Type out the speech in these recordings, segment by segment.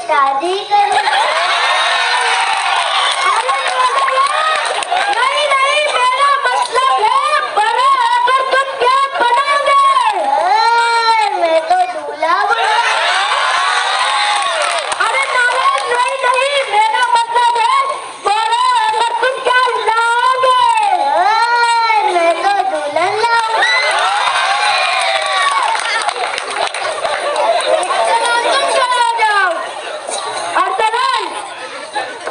शादी करूं। नहीं नहीं, मेरा मतलब है बड़े होकर तुम क्या बनोगे? मैं तो दूल्हा बनूंगा। अरे नारायण, नहीं नहीं, मेरा मतलब है बड़े होकर तुम क्या लाओगे? मैं तो दुल्हन लाऊंगा।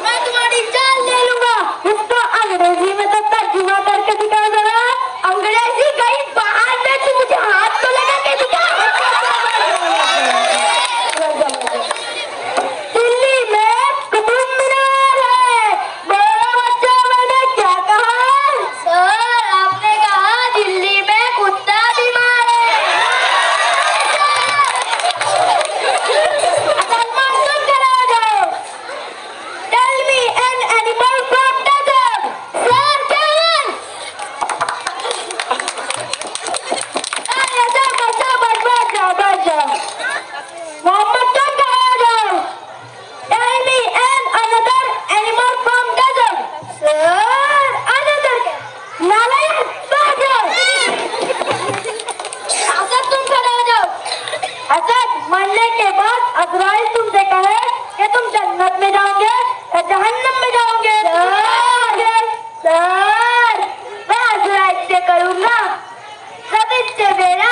मैं तुम्हारी जान ले लूंगा। इसको अंग्रेजी में तो तर्जुमा करके दिखाओ जरा। अंग्रेजी कहीं बाहर में तू मुझे हाथ तो लगा के दिखा। दिल्ली में कुतुब मीनार है। मेरा बच्चा, मैंने क्या कहा? सर, आपने कहा दिल्ली में कुत्ता बीमार है। Tell me an animal from desert. Sir, Kevin. बचा। मोहम्मद तुम कहाँ जाओ? Tell me another animal from desert. Sir, another. नालायक बाजो। असद तुम कहाँ जाओ? असद, मरने के बाद अज़राइल तुमसे कहे कि तुम जन्नत में जाओगे या जहन्नम में जाओगे? सर, मैं अज़राइल से करूँगा। सब इससे मेरा